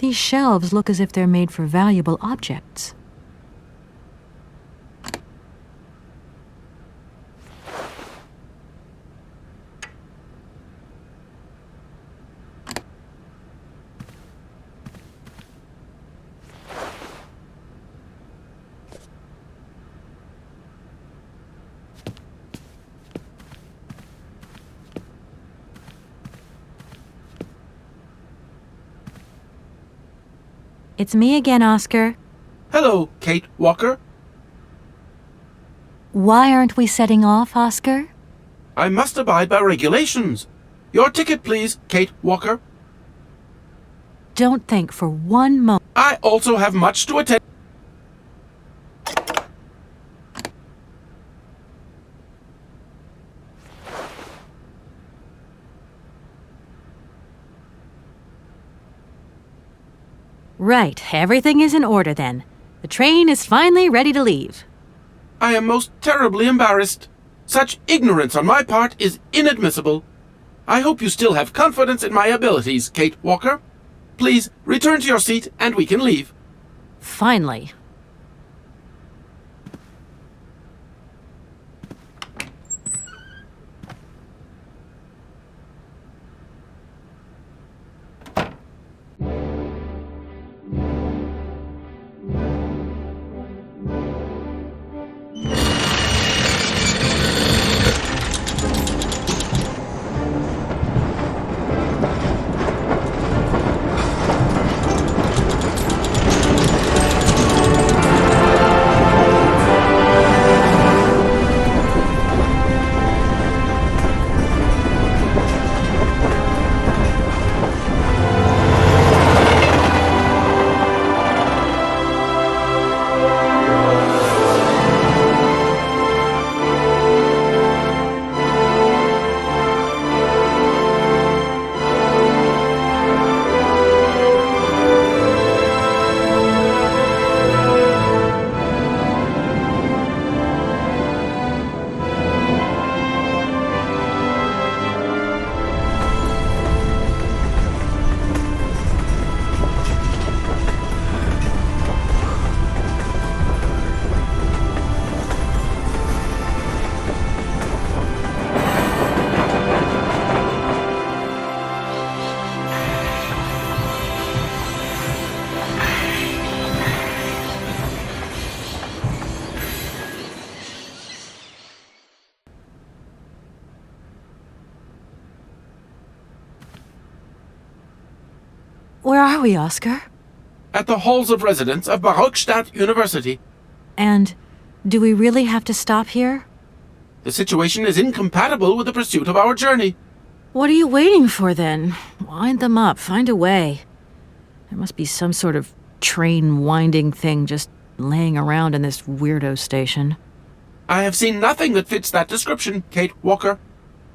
These shelves look as if they're made for valuable objects. It's me again, Oscar. Hello, Kate Walker. Why aren't we setting off, Oscar? I must abide by regulations. Your ticket, please, Kate Walker. Don't think for one moment. I also have much to attend. Right, everything is in order then. The train is finally ready to leave. I am most terribly embarrassed. Such ignorance on my part is inadmissible. I hope you still have confidence in my abilities, Kate Walker. Please return to your seat and we can leave. Finally. Where are we, Oscar? At the halls of residence of Barockstadt University. And do we really have to stop here? The situation is incompatible with the pursuit of our journey. What are you waiting for, then? Wind them up. Find a way. There must be some sort of train-winding thing just laying around in this weirdo station. I have seen nothing that fits that description, Kate Walker.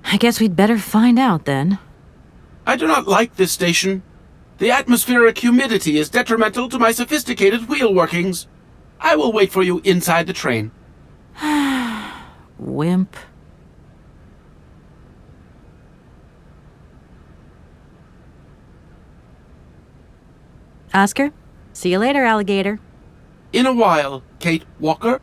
I guess we'd better find out, then. I do not like this station. The atmospheric humidity is detrimental to my sophisticated wheel workings. I will wait for you inside the train. Wimp. Oscar, see you later, alligator. In a while, Kate Walker.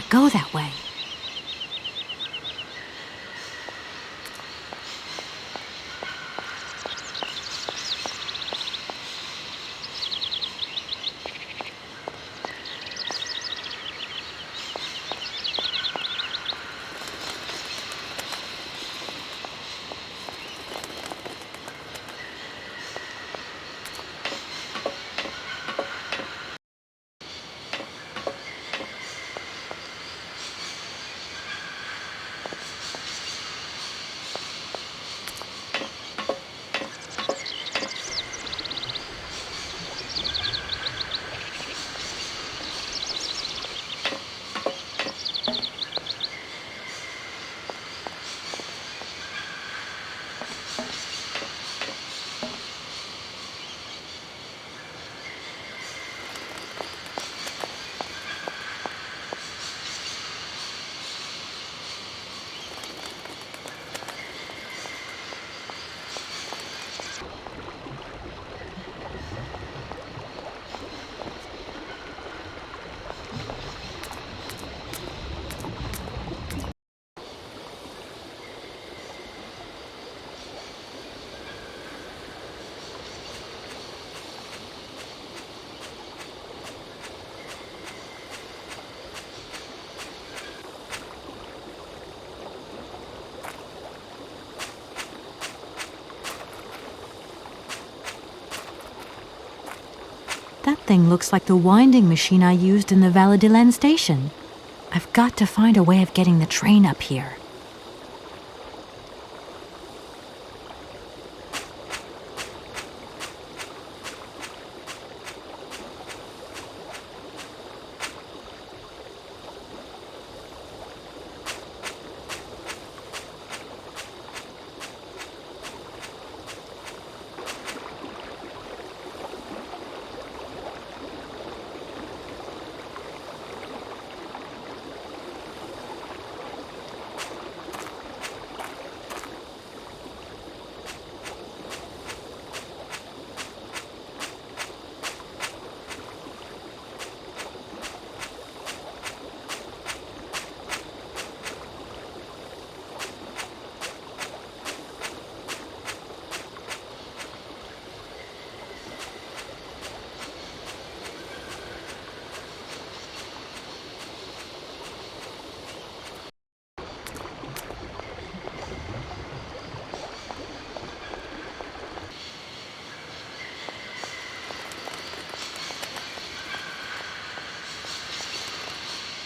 can't go that way. That thing looks like the winding machine I used in the Valladolid station. I've got to find a way of getting the train up here.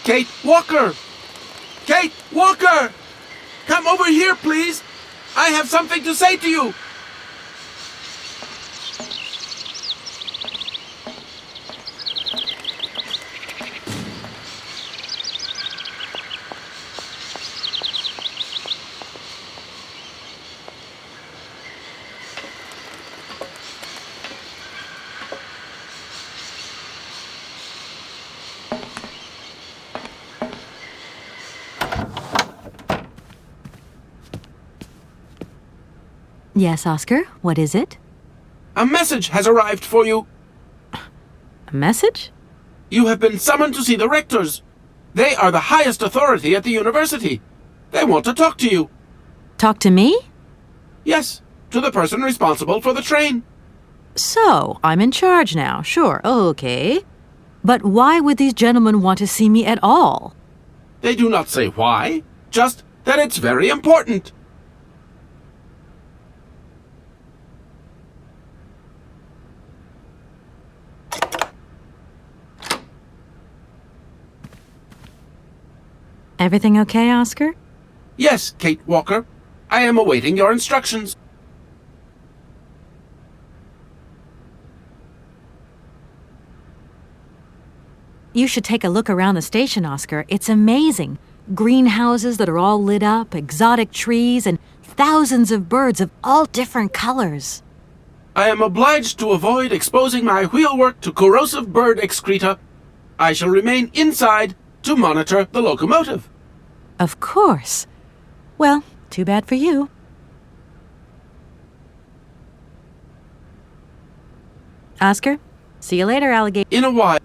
Kate Walker! Kate Walker! Come over here, please! I have something to say to you! Yes, Oscar, what is it? A message has arrived for you. A message? You have been summoned to see the rectors. They are the highest authority at the university. They want to talk to you. Talk to me? Yes, to the person responsible for the train. So, I'm in charge now, sure, okay. But why would these gentlemen want to see me at all? They do not say why, just that it's very important. Everything okay, Oscar? Yes, Kate Walker. I am awaiting your instructions. You should take a look around the station, Oscar. It's amazing. Greenhouses that are all lit up, exotic trees, and thousands of birds of all different colors. I am obliged to avoid exposing my wheelwork to corrosive bird excreta. I shall remain inside to monitor the locomotive. Of course. Well, too bad for you. Oscar, see you later, alligator. In a while.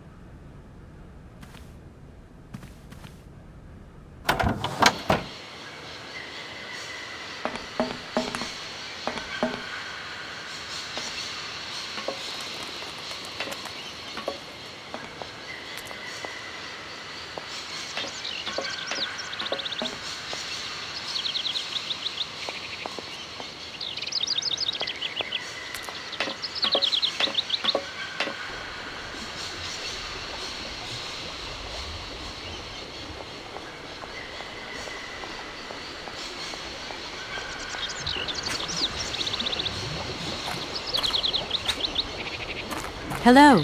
Hello.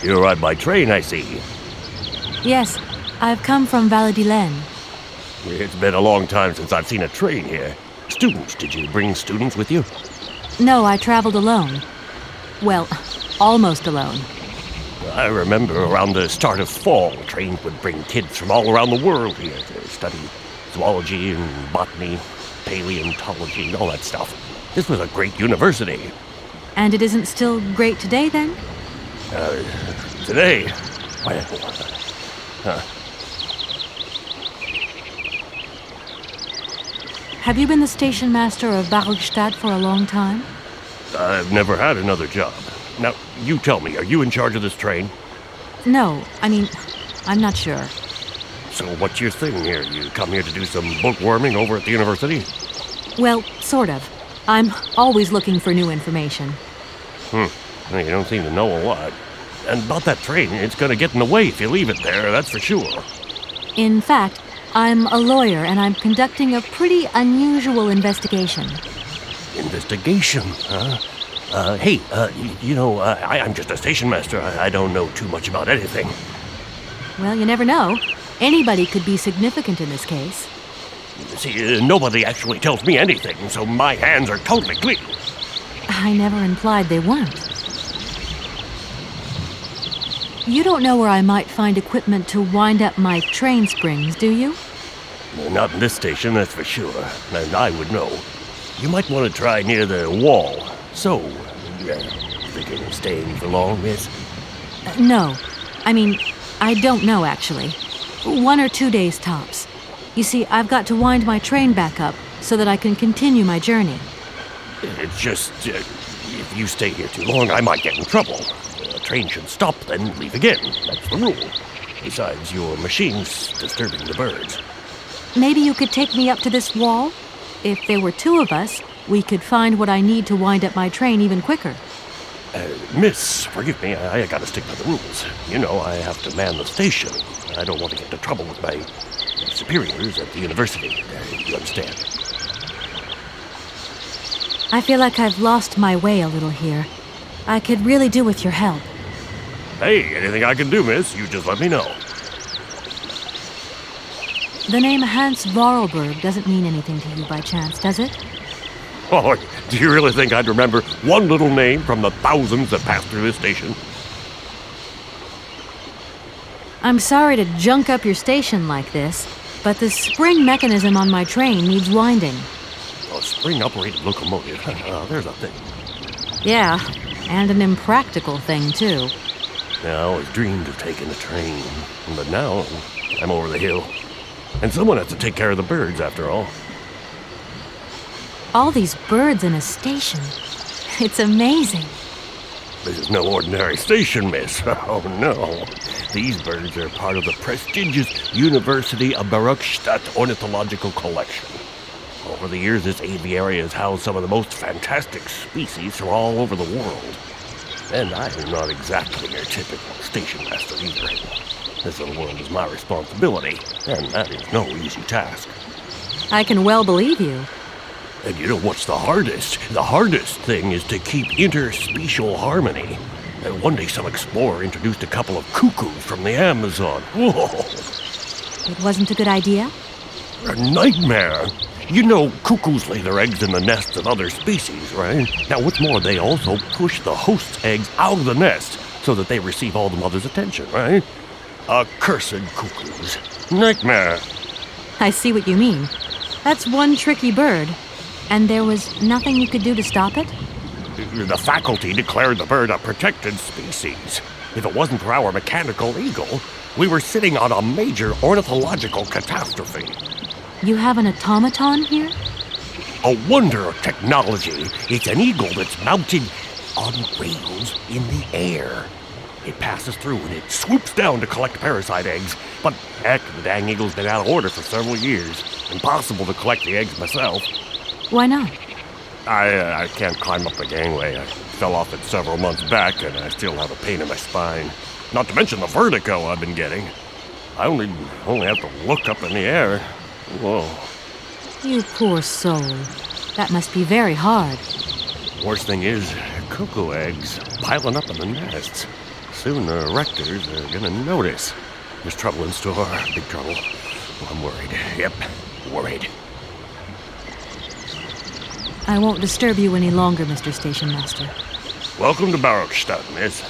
You arrived by train, I see. Yes, I've come from Valladolid. It's been a long time since I've seen a train here. Students, did you bring students with you? No, I traveled alone. Well, almost alone. I remember around the start of fall, trains would bring kids from all around the world here to study zoology and botany, paleontology, and all that stuff. This was a great university. And it isn't still great today, then? Today, well, Have you been the station master of Barrelstadt for a long time? I've never had another job. Now, you tell me, are you in charge of this train? No, I'm not sure. So what's your thing here? You come here to do some bookworming over at the university? Well, sort of. I'm always looking for new information. Well, you don't seem to know a lot. And about that train, it's gonna get in the way if you leave it there, that's for sure. In fact, I'm a lawyer and I'm conducting a pretty unusual investigation. Investigation, huh? I'm just a station master. I don't know too much about anything. Well, you never know. Anybody could be significant in this case. See, nobody actually tells me anything, so my hands are totally clean. I never implied they weren't. You don't know where I might find equipment to wind up my train springs, do you? Not in this station, that's for sure. And I would know. You might want to try near the wall. So, thinking of staying for long, miss? No. I don't know, actually. 1 or 2 days tops. You see, I've got to wind my train back up so that I can continue my journey. It's just, if you stay here too long, I might get in trouble. The train should stop, then leave again. That's the rule. Besides, your machine's disturbing the birds. Maybe you could take me up to this wall? If there were 2 of us, we could find what I need to wind up my train even quicker. Miss, forgive me, I gotta stick to the rules. You know, I have to man the station. I don't want to get into trouble with my superiors at the university. You understand? I feel like I've lost my way a little here. I could really do with your help. Hey, anything I can do, miss, you just let me know. The name Hans Vorarlberg doesn't mean anything to you by chance, does it? Oh, do you really think I'd remember one little name from the thousands that pass through this station? I'm sorry to junk up your station like this, but the spring mechanism on my train needs winding. A spring-operated locomotive. There's a thing. Yeah, and an impractical thing, too. I always dreamed of taking a train, but now I'm over the hill. And someone has to take care of the birds, after all. All these birds in a station. It's amazing. This is no ordinary station, miss. Oh, no. These birds are part of the prestigious University of Barrelstadt Ornithological Collection. Over the years, this aviary has housed some of the most fantastic species from all over the world. And I am not exactly your typical station master either. This little world is my responsibility, and that is no easy task. I can well believe you. And you know what's the hardest? The hardest thing is to keep interspecial harmony. One day some explorer introduced a couple of cuckoos from the Amazon. Whoa! It wasn't a good idea? A nightmare! You know, cuckoos lay their eggs in the nests of other species, right? Now, what's more, they also push the host's eggs out of the nest so that they receive all the mother's attention, right? Accursed cuckoos. Nightmare. I see what you mean. That's one tricky bird. And there was nothing you could do to stop it? The faculty declared the bird a protected species. If it wasn't for our mechanical eagle, we were sitting on a major ornithological catastrophe. You have an automaton here? A wonder of technology. It's an eagle that's mounted on wheels in the air. It passes through and it swoops down to collect parasite eggs. But heck, the dang eagle's been out of order for several years. Impossible to collect the eggs myself. Why not? I can't climb up the gangway. I fell off it several months back, and I still have a pain in my spine. Not to mention the vertigo I've been getting. I only have to look up in the air. Whoa. You poor soul. That must be very hard. Worst thing is, cocoa eggs piling up in the nests. Soon the rectors are gonna notice. There's trouble in store, big trouble. Well, I'm worried. Yep, worried. I won't disturb you any longer, Mr. Station Master. Welcome to Barrockstadt, miss.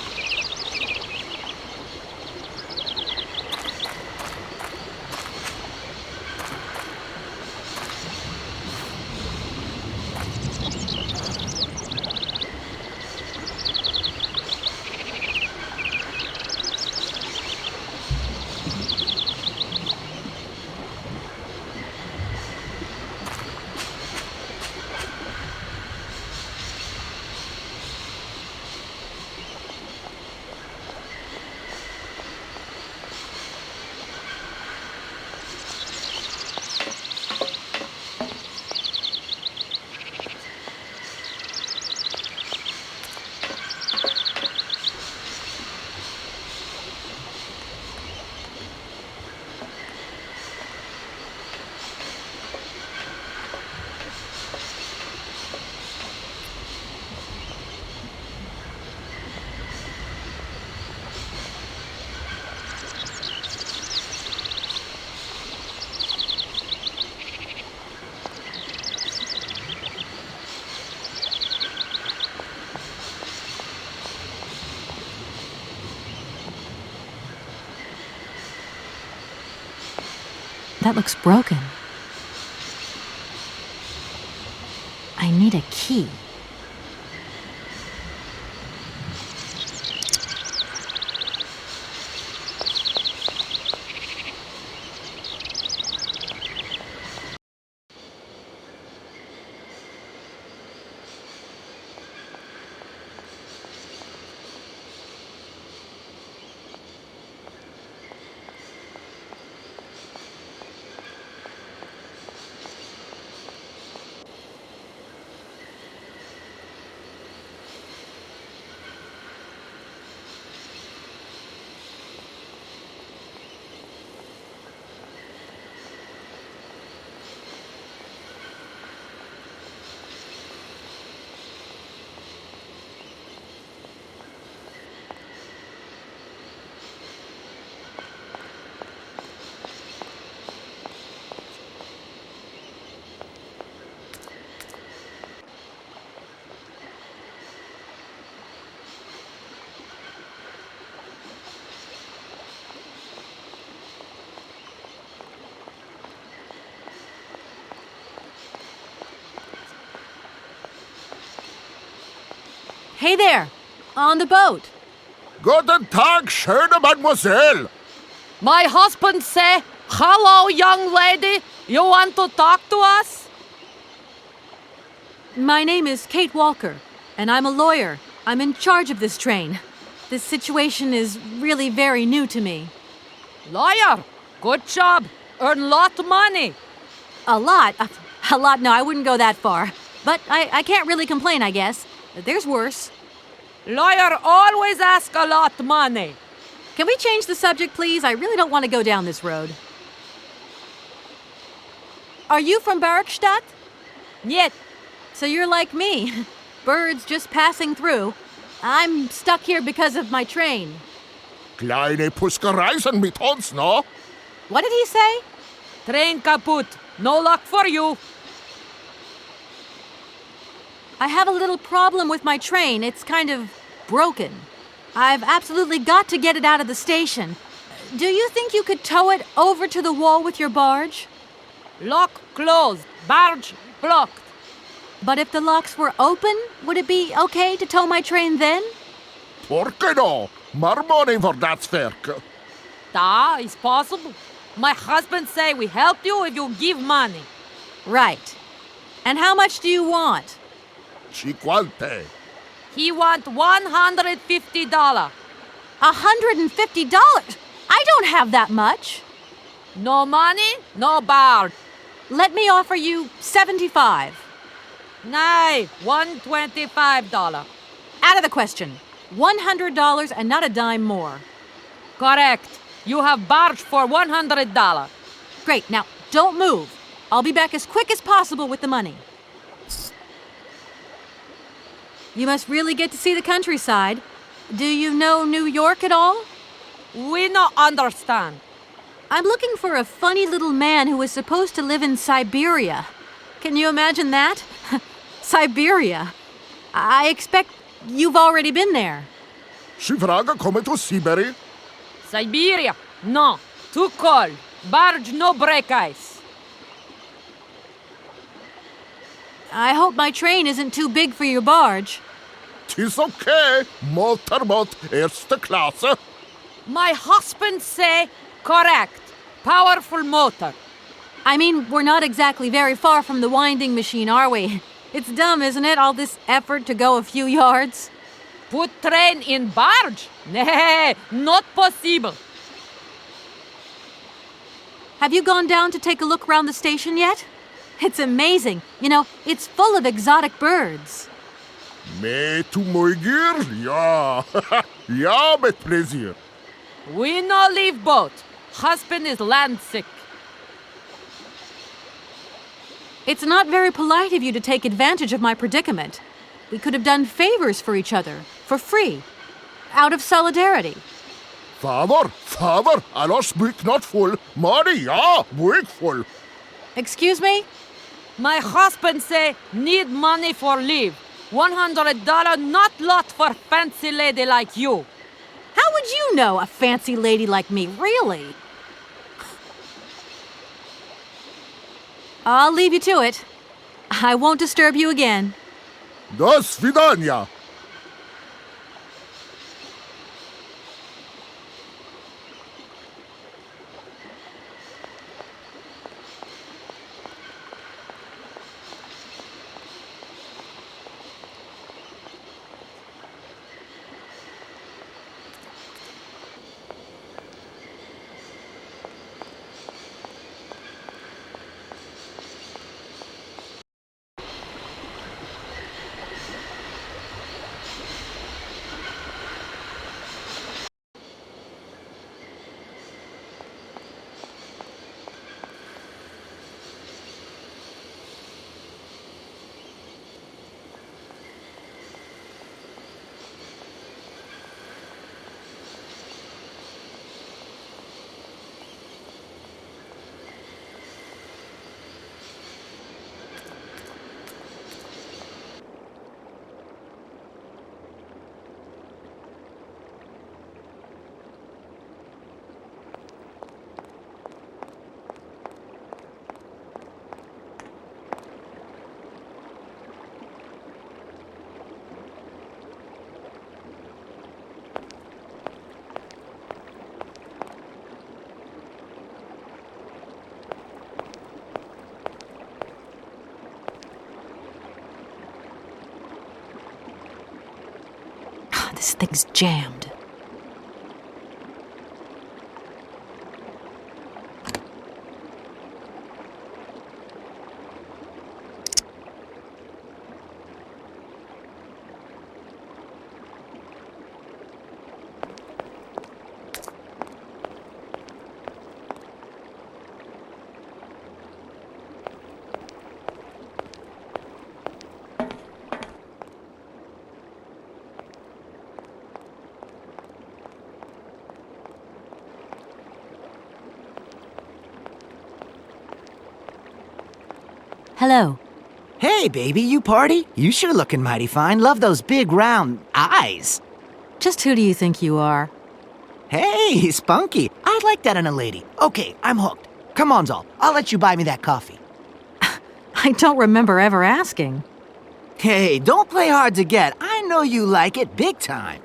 That looks broken. I need a key. Hey there! On the boat! Guten Tag, schöne Mademoiselle! My husband say, "Hello, young lady. You want to talk to us?" My name is Kate Walker, and I'm a lawyer. I'm in charge of this train. This situation is really very new to me. Lawyer, good job. Earn lot of money. A lot? A lot? No, I wouldn't go that far. But I can't really complain, I guess. There's worse. Lawyer always ask a lot of money. Can we change the subject, please? I really don't want to go down this road. Are you from Barrockstadt? Niet. So you're like me. Birds just passing through. I'm stuck here because of my train. Kleine Puskereisen mit uns, no? What did he say? Train kaput. No luck for you. I have a little problem with my train. It's kind of broken. I've absolutely got to get it out of the station. Do you think you could tow it over to the wall with your barge? Lock closed. Barge blocked. But if the locks were open, would it be okay to tow my train then? Porke no? More money for that werk. Da is possible. My husband say we help you if you give money. Right. And how much do you want? Cinquante. He want $150. $150? I don't have that much. No money, no barge. Let me offer you $75. Nay, $125. Out of the question. $100 and not a dime more. Correct. You have barge for $100. Great. Now, don't move. I'll be back as quick as possible with the money. You must really get to see the countryside. Do you know New York at all? We no understand. I'm looking for a funny little man who is supposed to live in Syberia. Can you imagine that? Syberia. I expect you've already been there. Si vraga kommer to Syberia. Syberia? No. Too cold. Barge no break ice. I hope my train isn't too big for your barge. Tis okay. Motorbåt erste klasse. My husband say correct. Powerful motor. I mean, we're not exactly very far from the winding machine, are we? It's dumb, isn't it, all this effort to go a few yards? Put train in barge? Nah, not possible. Have you gone down to take a look around the station yet? It's amazing. You know, it's full of exotic birds. Med to morgen? Ja. Ja, med plezier. We no leave boat. Husband is land sick. It's not very polite of you to take advantage of my predicament. We could have done favors for each other, for free, out of solidarity. Father, alla spik not full. Money, ja, wig full. Excuse me? My husband say need money for leave. $100 not lot for fancy lady like you. How would you know a fancy lady like me, really? I'll leave you to it. I won't disturb you again. До свидания. This thing's jammed. Hello. Hey, baby, you party? You sure looking mighty fine. Love those big, round eyes. Just who do you think you are? Hey, spunky. I'd like that in a lady. Okay, I'm hooked. Come on, Zol. I'll let you buy me that coffee. I don't remember ever asking. Hey, don't play hard to get. I know you like it big time.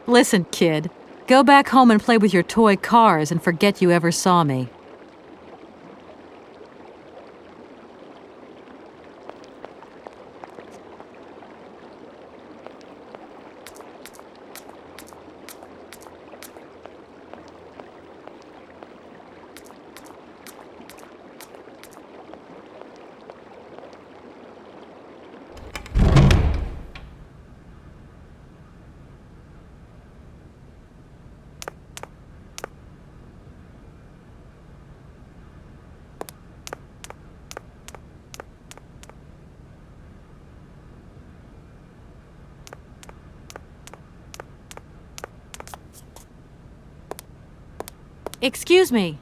Listen, kid. Go back home and play with your toy cars and forget you ever saw me. Excuse me.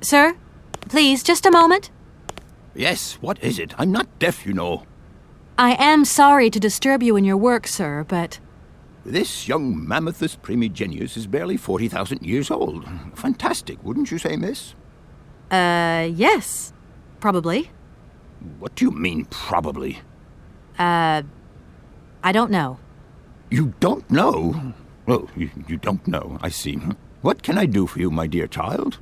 Sir, please, just a moment. Yes, what is it? I'm not deaf, you know. I am sorry to disturb you in your work, sir, but This young Mammothus primigenius is barely 40,000 years old. Fantastic, wouldn't you say, miss? yes, probably. What do you mean, probably? I don't know. You don't know? Oh, you don't know, I see. What can I do for you, my dear child?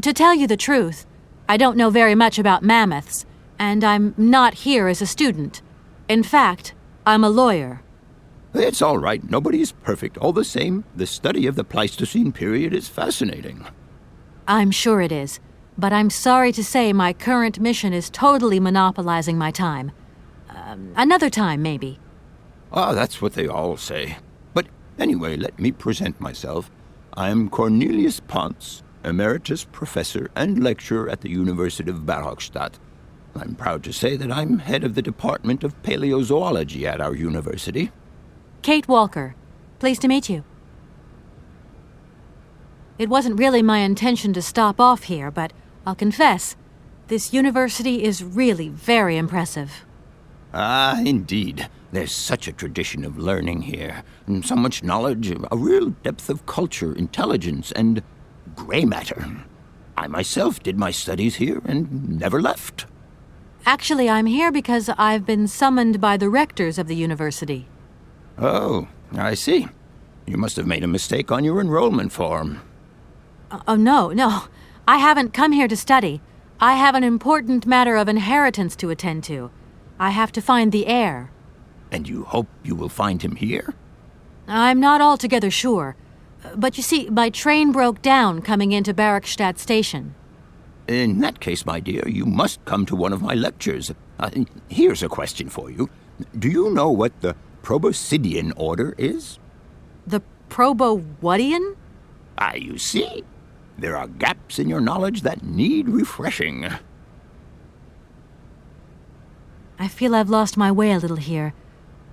To tell you the truth, I don't know very much about mammoths, and I'm not here as a student. In fact, I'm a lawyer. It's all right. Nobody is perfect. All the same, the study of the Pleistocene period is fascinating. I'm sure it is, but I'm sorry to say my current mission is totally monopolizing my time. Another time, maybe. Ah, that's what they all say. But anyway, let me present myself. I'm Cornelius Ponce, Emeritus Professor and Lecturer at the University of Barrockstadt. I'm proud to say that I'm head of the Department of Paleozoology at our university. Kate Walker. Pleased to meet you. It wasn't really my intention to stop off here, but I'll confess, this university is really very impressive. Ah, indeed. There's such a tradition of learning here, and so much knowledge, a real depth of culture, intelligence, and gray matter. I myself did my studies here and never left. Actually, I'm here because I've been summoned by the rectors of the university. Oh, I see. You must have made a mistake on your enrollment form. Oh, no. I haven't come here to study. I have an important matter of inheritance to attend to. I have to find the heir. And you hope you will find him here? I'm not altogether sure. But you see, my train broke down coming into Barrockstadt Station. In that case, my dear, you must come to one of my lectures. Here's a question for you. Do you know what the Proboscidean order is? The Probowhatian? Ah, you see? There are gaps in your knowledge that need refreshing. I feel I've lost my way a little here.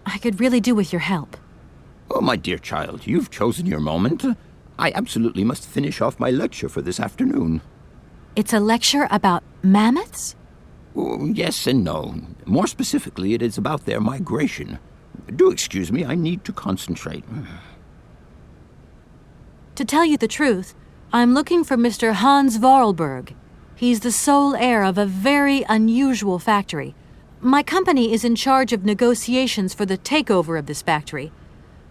I could really do with your help. Oh, my dear child, you've chosen your moment. I absolutely must finish off my lecture for this afternoon. It's a lecture about mammoths? Oh, yes and no. More specifically, it is about their migration. Do excuse me, I need to concentrate. To tell you the truth, I'm looking for Mr. Hans Vorarlberg. He's the sole heir of a very unusual factory. My company is in charge of negotiations for the takeover of this factory.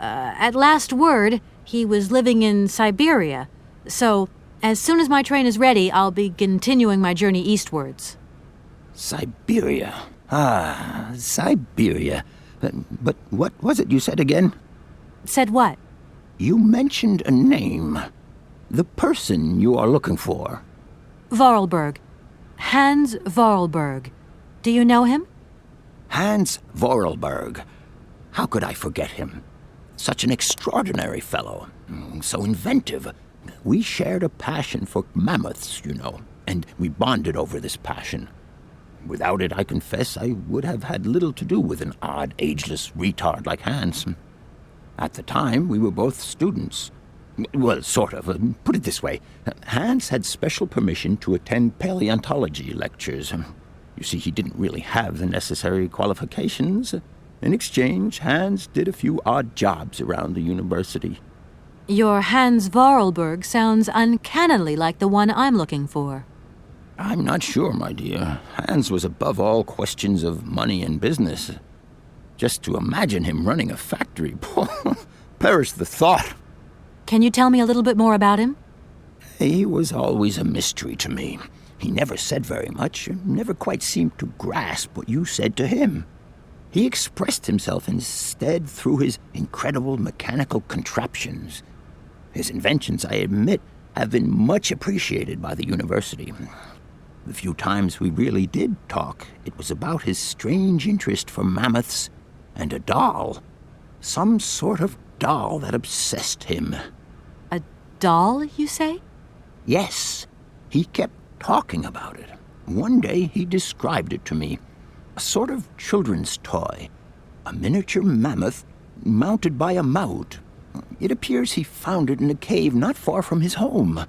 At last word, he was living in Syberia, so as soon as my train is ready, I'll be continuing my journey eastwards. Syberia. Ah, Syberia. But what was it you said again? Said what? You mentioned a name. The person you are looking for. Vorarlberg. Hans Vorarlberg. Do you know him? Hans Vorarlberg. How could I forget him? Such an extraordinary fellow. So inventive. We shared a passion for mammoths, you know, and we bonded over this passion. Without it, I confess, I would have had little to do with an odd, ageless retard like Hans. At the time, we were both students. Well, sort of. Put it this way. Hans had special permission to attend paleontology lectures. You see, he didn't really have the necessary qualifications. In exchange, Hans did a few odd jobs around the university. Your Hans Vorarlberg sounds uncannily like the one I'm looking for. I'm not sure, my dear. Hans was above all questions of money and business. Just to imagine him running a factory, perish the thought. Can you tell me a little bit more about him? He was always a mystery to me. He never said very much, never quite seemed to grasp what you said to him. He expressed himself instead through his incredible mechanical contraptions. His inventions, I admit, have been much appreciated by the university. The few times we really did talk, it was about his strange interest for mammoths and a doll. Some sort of doll that obsessed him. A doll, you say? Yes, he kept talking about it. One day he described it to me. A sort of children's toy. A miniature mammoth mounted by a maut. It appears he found it in a cave not far from his home.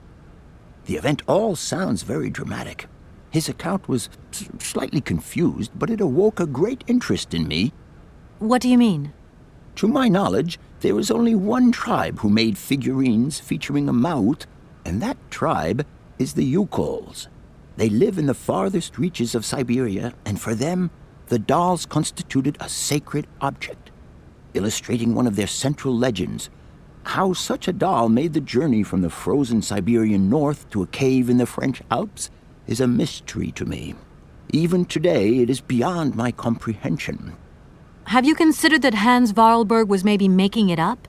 The event all sounds very dramatic. His account was slightly confused, but it awoke a great interest in me. What do you mean? To my knowledge, there is only one tribe who made figurines featuring a maut, and that tribe is the Yukols. They live in the farthest reaches of Syberia, and for them, the dolls constituted a sacred object, illustrating one of their central legends. How such a doll made the journey from the frozen Siberian north to a cave in the French Alps is a mystery to me. Even today, it is beyond my comprehension. Have you considered that Hans Vorarlberg was maybe making it up?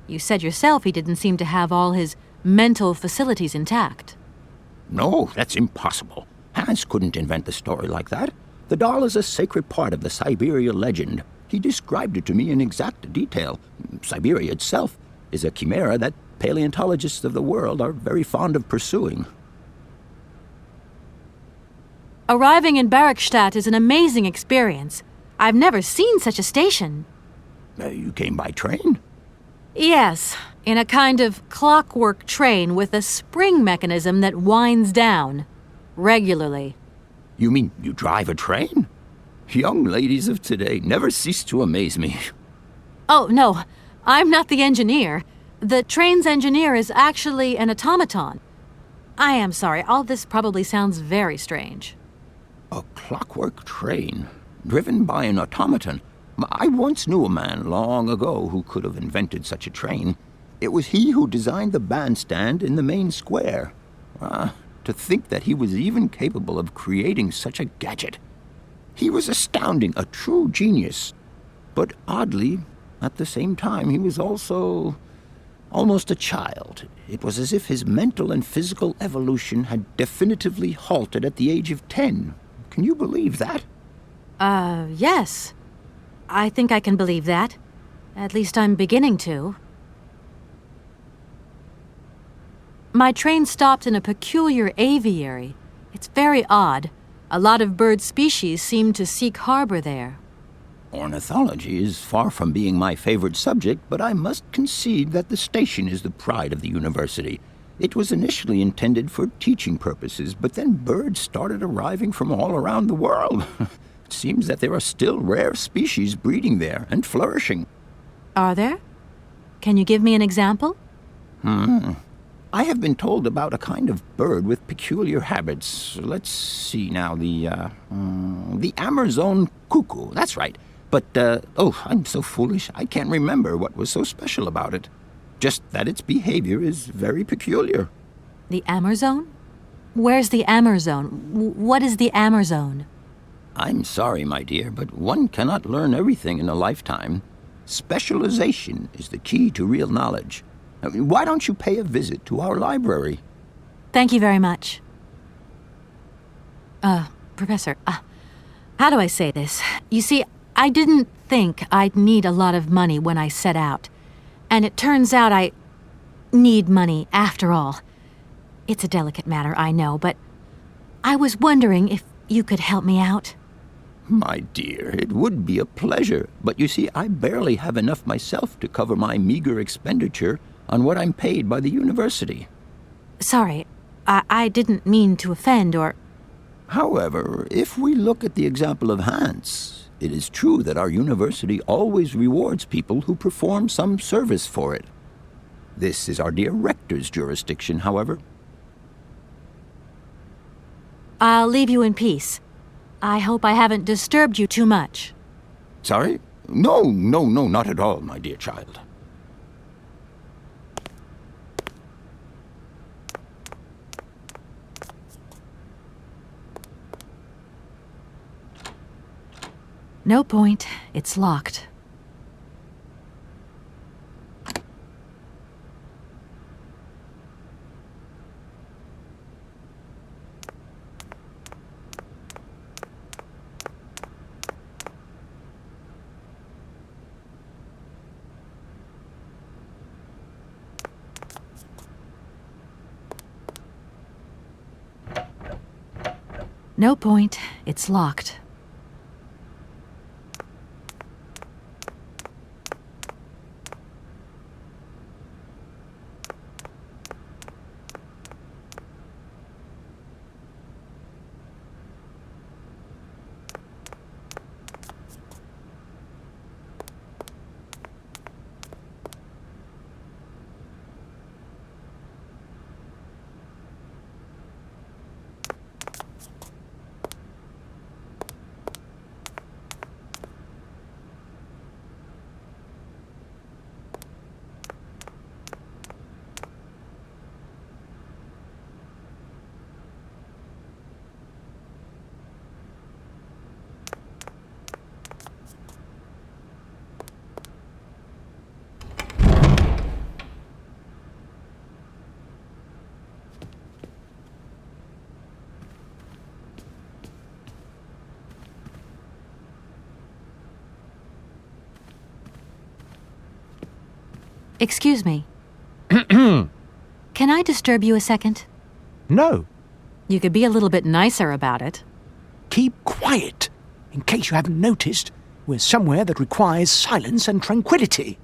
You said yourself he didn't seem to have all his mental facilities intact. No, that's impossible. Hans couldn't invent a story like that. The doll is a sacred part of the Syberia legend. He described it to me in exact detail. Syberia itself is a chimera that paleontologists of the world are very fond of pursuing. Arriving in Barrackstadt is an amazing experience. I've never seen such a station. You came by train? Yes, in a kind of clockwork train with a spring mechanism that winds down regularly. You mean you drive a train? Young ladies of today never cease to amaze me. Oh, no, I'm not the engineer. The train's engineer is actually an automaton. I am sorry, all this probably sounds very strange. A clockwork train, driven by an automaton. I once knew a man long ago who could have invented such a train. It was he who designed the bandstand in the main square. To think that he was even capable of creating such a gadget. He was astounding, a true genius. But oddly, at the same time, he was also almost a child. It was as if his mental and physical evolution had definitively halted at the age of 10. Can you believe that? Yes. I think I can believe that. At least I'm beginning to. My train stopped in a peculiar aviary. It's very odd. A lot of bird species seem to seek harbor there. Ornithology is far from being my favorite subject, but I must concede that the station is the pride of the university. It was initially intended for teaching purposes, but then birds started arriving from all around the world. It seems that there are still rare species breeding there and flourishing. Are there? Can you give me an example? I have been told about a kind of bird with peculiar habits. Let's see now, the Amazon cuckoo, that's right. But, I'm so foolish, I can't remember what was so special about it. Just that its behavior is very peculiar. The Amazon? Where's the Amazon? What is the Amazon? I'm sorry, my dear, but one cannot learn everything in a lifetime. Specialization is the key to real knowledge. Why don't you pay a visit to our library? Thank you very much. Professor, how do I say this? You see, I didn't think I'd need a lot of money when I set out. And it turns out I need money after all. It's a delicate matter, I know, but I was wondering if you could help me out. My dear, it would be a pleasure, but you see, I barely have enough myself to cover my meager expenditure on what I'm paid by the university. Sorry, I didn't mean to offend or... However, if we look at the example of Hans, it is true that our university always rewards people who perform some service for it. This is our dear rector's jurisdiction, however. I'll leave you in peace. I hope I haven't disturbed you too much. Sorry? No, not at all, my dear child. No point. It's locked. No point. It's locked. Excuse me. Can I disturb you a second? No. You could be a little bit nicer about it. Keep quiet. In case you haven't noticed, we're somewhere that requires silence and tranquility.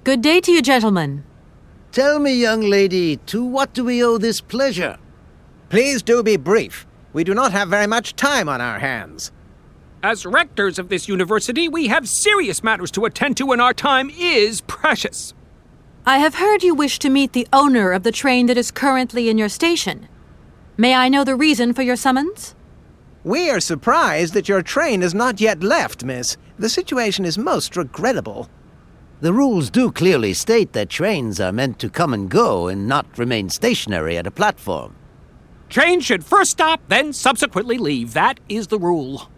Good day to you, gentlemen. Tell me, young lady, to what do we owe this pleasure? Please do be brief. We do not have very much time on our hands. As rectors of this university, we have serious matters to attend to, and our time is precious. I have heard you wish to meet the owner of the train that is currently in your station. May I know the reason for your summons? We are surprised that your train has not yet left, miss. The situation is most regrettable. The rules do clearly state that trains are meant to come and go and not remain stationary at a platform. Trains should first stop, then subsequently leave. That is the rule.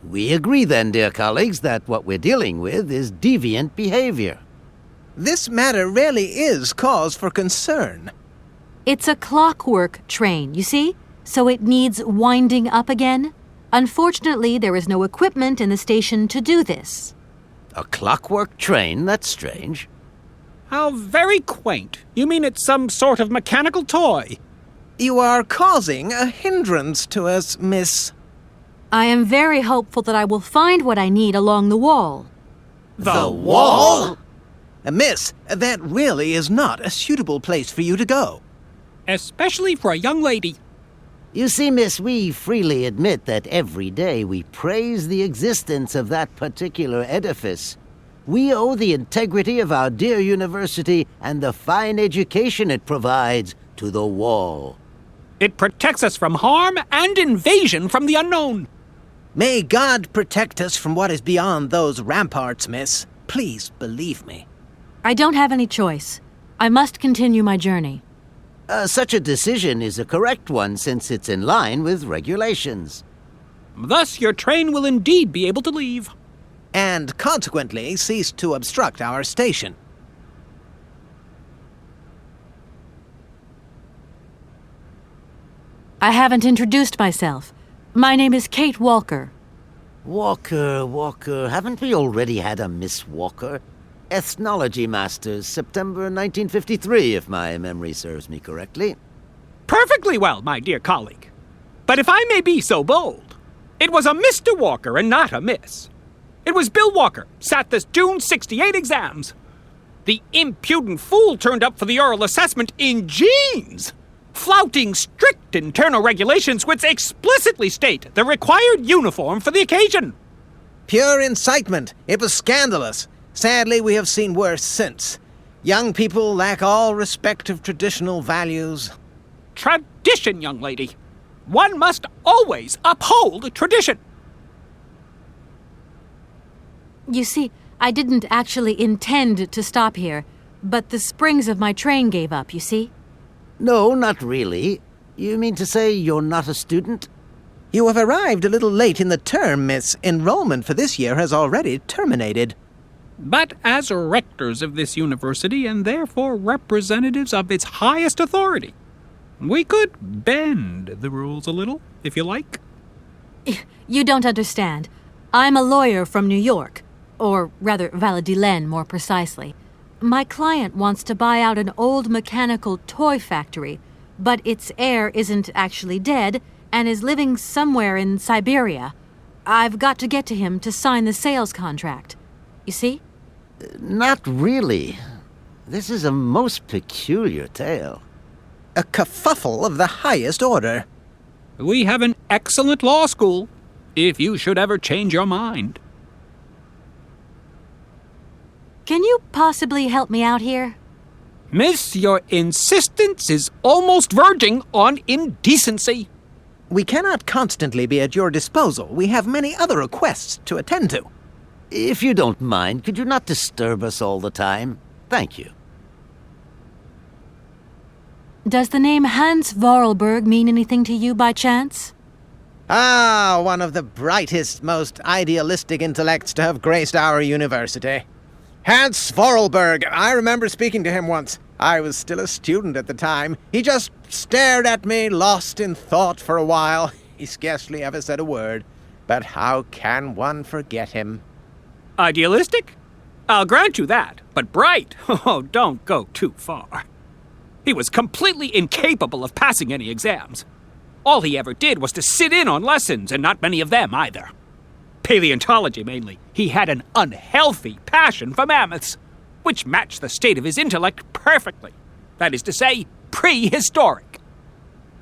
We agree then, dear colleagues, that what we're dealing with is deviant behavior. This matter really is cause for concern. It's a clockwork train, you see? So it needs winding up again. Unfortunately, there is no equipment in the station to do this. A clockwork train? That's strange. How very quaint. You mean it's some sort of mechanical toy? You are causing a hindrance to us, miss. I am very hopeful that I will find what I need along the wall. The wall? Miss, that really is not a suitable place for you to go. Especially for a young lady. You see, miss, we freely admit that every day we praise the existence of that particular edifice. We owe the integrity of our dear university and the fine education it provides to the wall. It protects us from harm and invasion from the unknown. May God protect us from what is beyond those ramparts, miss. Please believe me. I don't have any choice. I must continue my journey. Such a decision is a correct one since it's in line with regulations. Thus, your train will indeed be able to leave. And consequently cease to obstruct our station. I haven't introduced myself. My name is Kate Walker. Walker, haven't we already had a Miss Walker? Ethnology Masters, September 1953, if my memory serves me correctly. Perfectly well, my dear colleague. But if I may be so bold, it was a Mr. Walker and not a Miss. It was Bill Walker, sat the June 68 exams. The impudent fool turned up for the oral assessment in jeans, flouting strict internal regulations which explicitly state the required uniform for the occasion. Pure incitement. It was scandalous. Sadly, we have seen worse since. Young people lack all respect of traditional values. Tradition, young lady. One must always uphold tradition. You see, I didn't actually intend to stop here, but the springs of my train gave up, you see? No, not really. You mean to say you're not a student? You have arrived a little late in the term, miss. Enrollment for this year has already terminated. But as rectors of this university and therefore representatives of its highest authority, we could bend the rules a little, if you like. You don't understand. I'm a lawyer from New York, or rather Valladolid more precisely. My client wants to buy out an old mechanical toy factory, but its heir isn't actually dead and is living somewhere in Syberia. I've got to get to him to sign the sales contract. You see? Not really. This is a most peculiar tale. A kerfuffle of the highest order. We have an excellent law school, if you should ever change your mind. Can you possibly help me out here? Miss, your insistence is almost verging on indecency. We cannot constantly be at your disposal. We have many other requests to attend to. If you don't mind, could you not disturb us all the time? Thank you. Does the name Hans Vorarlberg mean anything to you by chance? Ah, one of the brightest, most idealistic intellects to have graced our university. Hans Vorarlberg. I remember speaking to him once. I was still a student at the time. He just stared at me, lost in thought for a while. He scarcely ever said a word. But how can one forget him? Idealistic? I'll grant you that. But bright? Oh, don't go too far. He was completely incapable of passing any exams. All he ever did was to sit in on lessons, and not many of them either. Paleontology, mainly. He had an unhealthy passion for mammoths, which matched the state of his intellect perfectly. That is to say, prehistoric.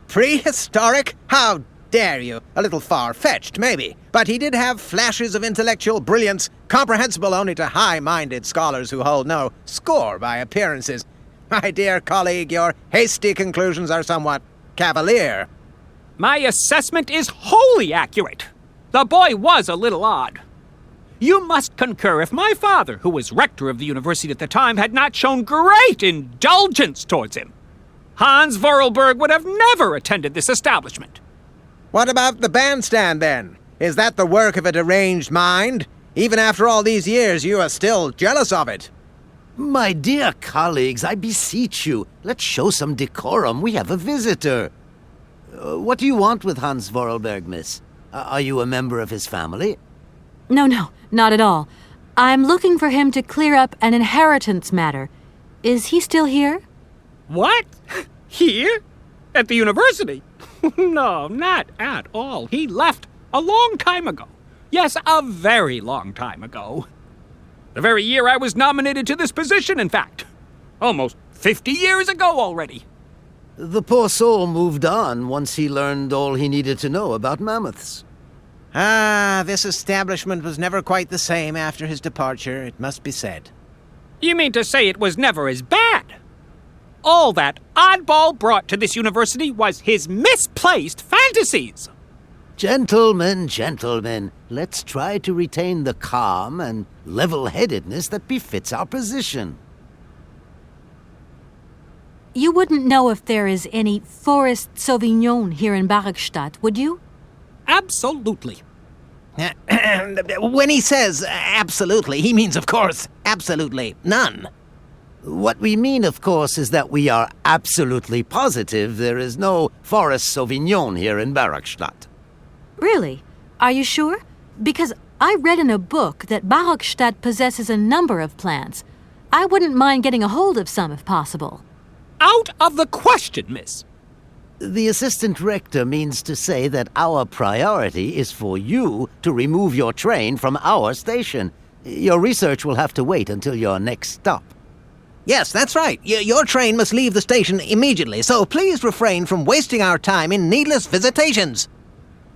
Prehistoric? How dare you? A little far-fetched, maybe. But he did have flashes of intellectual brilliance, comprehensible only to high-minded scholars who hold no score by appearances. My dear colleague, your hasty conclusions are somewhat cavalier. My assessment is wholly accurate. The boy was a little odd. You must concur if my father, who was rector of the university at the time, had not shown great indulgence towards him. Hans Vorarlberg would have never attended this establishment. What about the bandstand, then? Is that the work of a deranged mind? Even after all these years, you are still jealous of it. My dear colleagues, I beseech you, let's show some decorum. We have a visitor. What do you want with Hans Vorarlberg, miss? Are you a member of his family? No, not at all. I'm looking for him to clear up an inheritance matter. Is he still here? What? Here? At the university? No, not at all. He left a long time ago. Yes, a very long time ago. The very year I was nominated to this position, in fact. Almost 50 years ago already. The poor soul moved on once he learned all he needed to know about mammoths. Ah, this establishment was never quite the same after his departure, it must be said. You mean to say it was never as bad? All that oddball brought to this university was his misplaced fantasies. Gentlemen, let's try to retain the calm and level-headedness that befits our position. You wouldn't know if there is any Forest Sauvignon here in Barrackstadt, would you? Absolutely. When he says absolutely, he means, of course, absolutely none. What we mean, of course, is that we are absolutely positive there is no Forest Sauvignon here in Barrackstadt. Really? Are you sure? Because I read in a book that Barrackstadt possesses a number of plants. I wouldn't mind getting a hold of some if possible. Out of the question, miss. The assistant rector means to say that our priority is for you to remove your train from our station. Your research will have to wait until your next stop. Yes, that's right. Your train must leave the station immediately, so please refrain from wasting our time in needless visitations.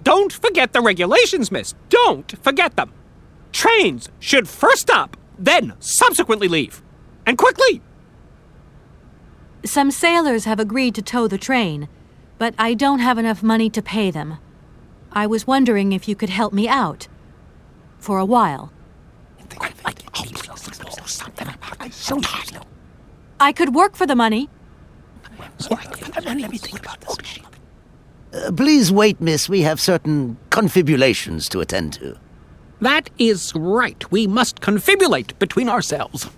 Don't forget the regulations, miss. Don't forget them. Trains should first stop, then subsequently leave. And quickly! Some sailors have agreed to tow the train, but I don't have enough money to pay them. I was wondering if you could help me out. For a while. I could work for the money. Please wait, miss. We have certain confibulations to attend to. That is right. We must confibulate between ourselves.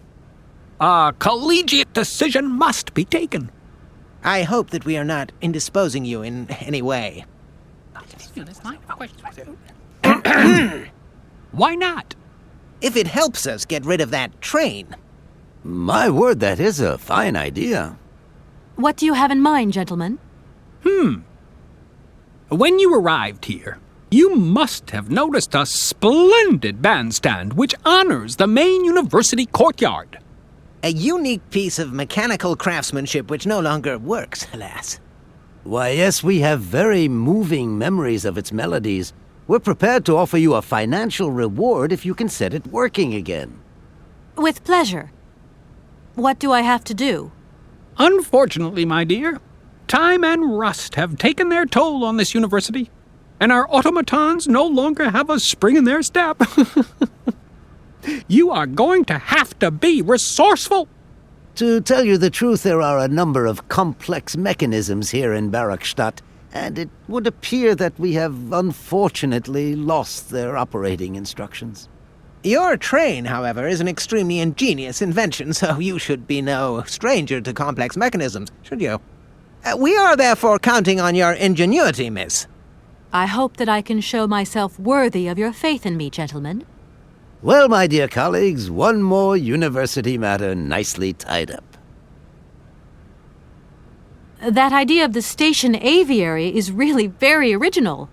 A collegiate decision must be taken. I hope that we are not indisposing you in any way. Why not? If it helps us get rid of that train. My word, that is a fine idea. What do you have in mind, gentlemen? When you arrived here, you must have noticed a splendid bandstand which honors the main university courtyard. A unique piece of mechanical craftsmanship which no longer works, alas. Why, yes, we have very moving memories of its melodies. We're prepared to offer you a financial reward if you can set it working again. With pleasure. What do I have to do? Unfortunately, my dear, time and rust have taken their toll on this university, and our automatons no longer have a spring in their step. You are going to have to be resourceful. To tell you the truth, there are a number of complex mechanisms here in Barrackstadt, and it would appear that we have unfortunately lost their operating instructions. Your train, however, is an extremely ingenious invention, so you should be no stranger to complex mechanisms, should you? We are therefore counting on your ingenuity, miss. I hope that I can show myself worthy of your faith in me, gentlemen. Well, my dear colleagues, one more university matter nicely tied up. That idea of the station aviary is really very original.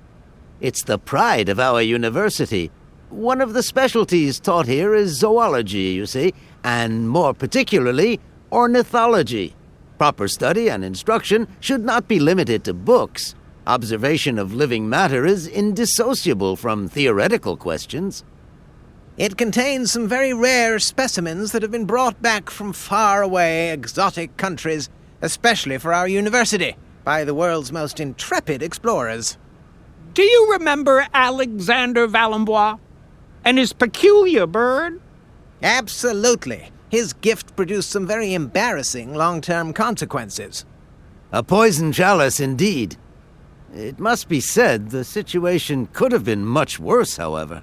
It's the pride of our university. One of the specialties taught here is zoology, you see, and more particularly, ornithology. Proper study and instruction should not be limited to books. Observation of living matter is indissociable from theoretical questions. It contains some very rare specimens that have been brought back from faraway exotic countries, especially for our university, by the world's most intrepid explorers. Do you remember Alexander Valembois and his peculiar bird? Absolutely. His gift produced some very embarrassing long-term consequences. A poison chalice, indeed. It must be said, the situation could have been much worse, however.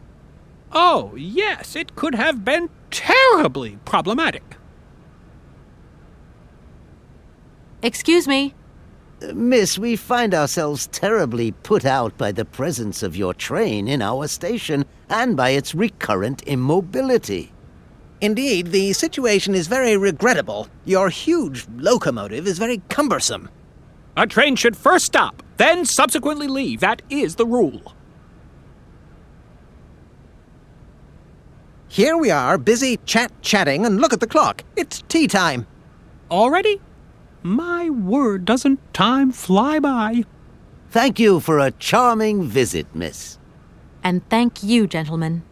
Oh, yes, it could have been terribly problematic. Excuse me. Miss, we find ourselves terribly put out by the presence of your train in our station and by its recurrent immobility. Indeed, the situation is very regrettable. Your huge locomotive is very cumbersome. A train should first stop, then subsequently leave. That is the rule. Here we are, busy chatting, and look at the clock. It's tea time. Already? My word, doesn't time fly by? Thank you for a charming visit, miss. And thank you, gentlemen.